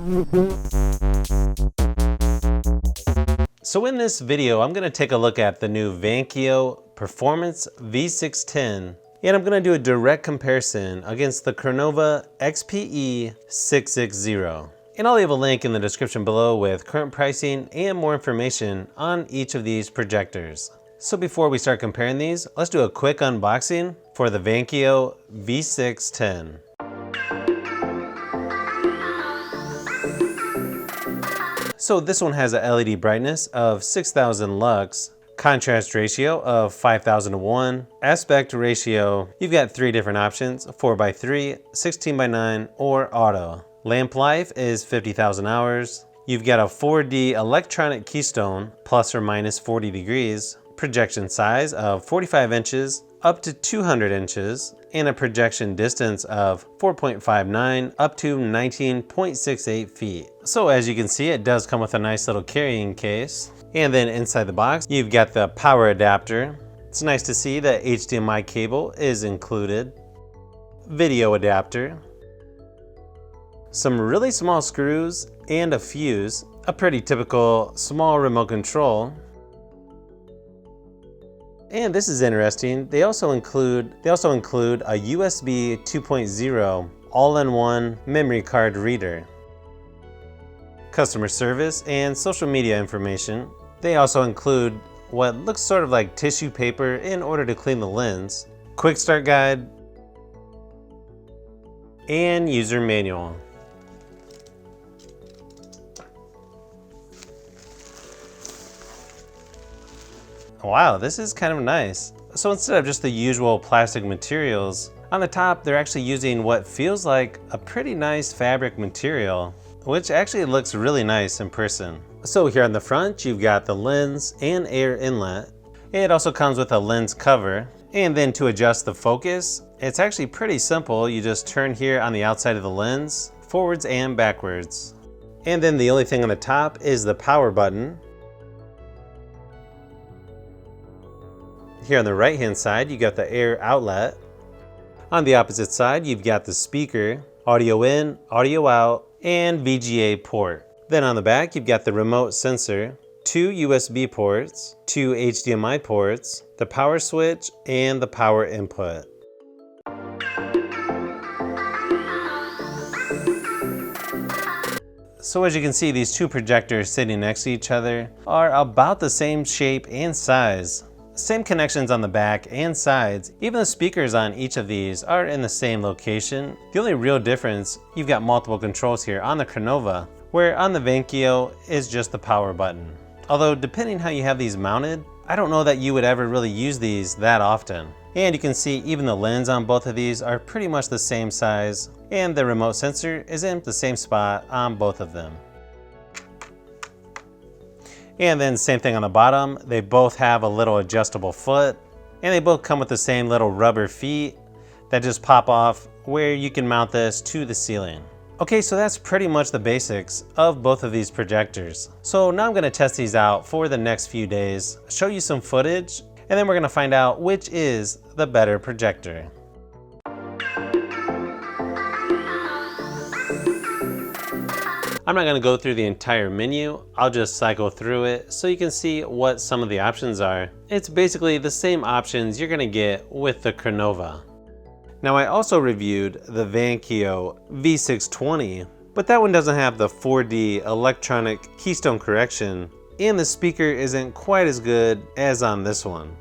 So in this video, I'm going to take a look at the new Vankyo Performance V610, and I'm going to do a direct comparison against the Crenova XPE660. And I'll leave a link in the description below with current pricing and more information on each of these projectors. So before we start comparing these, let's do a quick unboxing for the Vankyo V610. So this one has a LED brightness of 6000 lux, contrast ratio of 5000 to 1, aspect ratio, you've got 3 different options, 4x3, 16x9, or auto. Lamp life is 50,000 hours. You've got a 4D electronic keystone, plus or minus 40 degrees, projection size of 45 inches up to 200 inches, and a projection distance of 4.59 up to 19.68 feet. So as you can see, it does come with a nice little carrying case. And then inside the box, you've got the power adapter. It's nice to see that HDMI cable is included. Video adapter. Some really small screws and a fuse. A pretty typical small remote control. And this is interesting. They also include a USB 2.0 all-in-one memory card reader. Customer service and social media information. They also include what looks sort of like tissue paper in order to clean the lens. Quick start guide and user manual. Wow, this is kind of nice. So instead of just the usual plastic materials, on the top they're actually using what feels like a pretty nice fabric material, which actually looks really nice in person. So here on the front, you've got the lens and air inlet. It also comes with a lens cover. And then to adjust the focus, it's actually pretty simple. You just turn here on the outside of the lens, forwards and backwards. And then the only thing on the top is the power button. Here on the right hand side, you got the air outlet. On the opposite side, you've got the speaker, audio in, audio out, and VGA port. Then on the back, you've got the remote sensor, 2 USB ports, 2 HDMI ports, the power switch, and the power input. So as you can see, these two projectors sitting next to each other are about the same shape and size. Same connections on the back and sides. Even the speakers on each of these are in the same location. The only real difference, you've got multiple controls here on the Crenova, where on the Vankyo is just the power button. Although depending how you have these mounted, I don't know that you would ever really use these that often. And you can see even the lens on both of these are pretty much the same size, and the remote sensor is in the same spot on both of them. And then same thing on the bottom, they both have a little adjustable foot, and they both come with the same little rubber feet that just pop off where you can mount this to the ceiling. Okay, so that's pretty much the basics of both of these projectors. So now I'm gonna test these out for the next few days, show you some footage, and then we're gonna find out which is the better projector. I'm not going to go through the entire menu, I'll just cycle through it so you can see what some of the options are. It's basically the same options you're going to get with the Crenova. Now I also reviewed the Vankyo V620, but that one doesn't have the 4D electronic keystone correction, and the speaker isn't quite as good as on this one.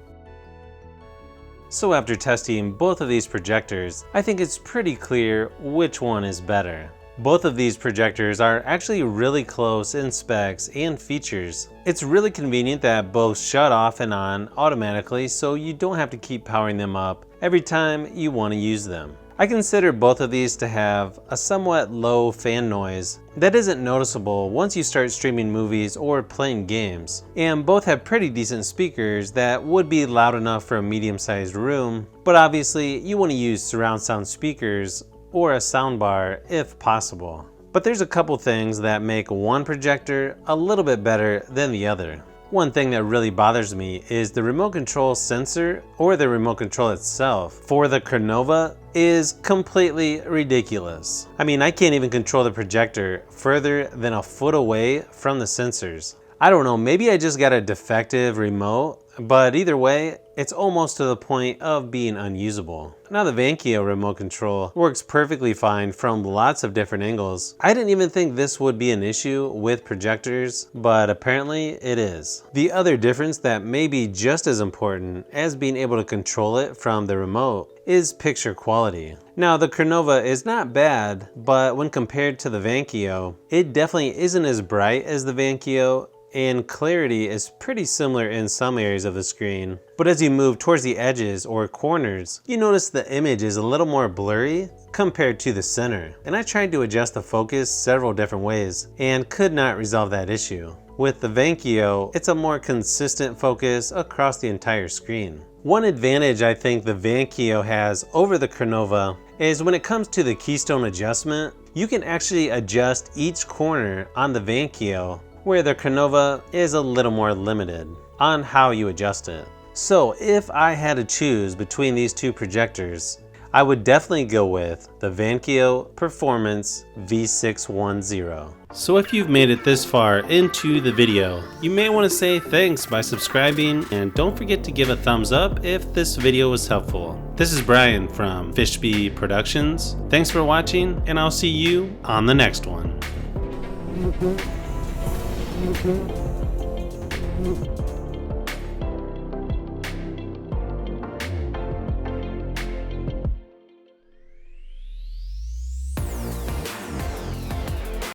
So after testing both of these projectors, I think it's pretty clear which one is better. Both of these projectors are actually really close in specs and features. It's really convenient that both shut off and on automatically, so you don't have to keep powering them up every time you want to use them. I consider both of these to have a somewhat low fan noise that isn't noticeable once you start streaming movies or playing games. And both have pretty decent speakers that would be loud enough for a medium-sized room, but obviously you want to use surround sound speakers or a soundbar if possible. But there's a couple things that make one projector a little bit better than the other. One thing that really bothers me is the remote control sensor, or the remote control itself, for the Crenova is completely ridiculous. I mean, I can't even control the projector further than a foot away from the sensors. I don't know, maybe I just got a defective remote, but either way, it's almost to the point of being unusable. Now the Vankyo remote control works perfectly fine from lots of different angles. I didn't even think this would be an issue with projectors, but apparently it is. The other difference that may be just as important as being able to control it from the remote is picture quality. Now the Crenova is not bad, but when compared to the Vankyo, it definitely isn't as bright as the Vankyo, and clarity is pretty similar in some areas of the screen. But as you move towards the edges or corners, you notice the image is a little more blurry compared to the center. And I tried to adjust the focus several different ways and could not resolve that issue. With the Vankyo, it's a more consistent focus across the entire screen. One advantage I think the Vankyo has over the Crenova is when it comes to the keystone adjustment, you can actually adjust each corner on the Vankyo, where the Crenova is a little more limited on how you adjust it. So if I had to choose between these two projectors, I would definitely go with the Vankyo Performance V610. So if you've made it this far into the video, you may want to say thanks by subscribing, and don't forget to give a thumbs up if this video was helpful. This is Brian from Fishbee Productions. Thanks for watching, and I'll see you on the next one.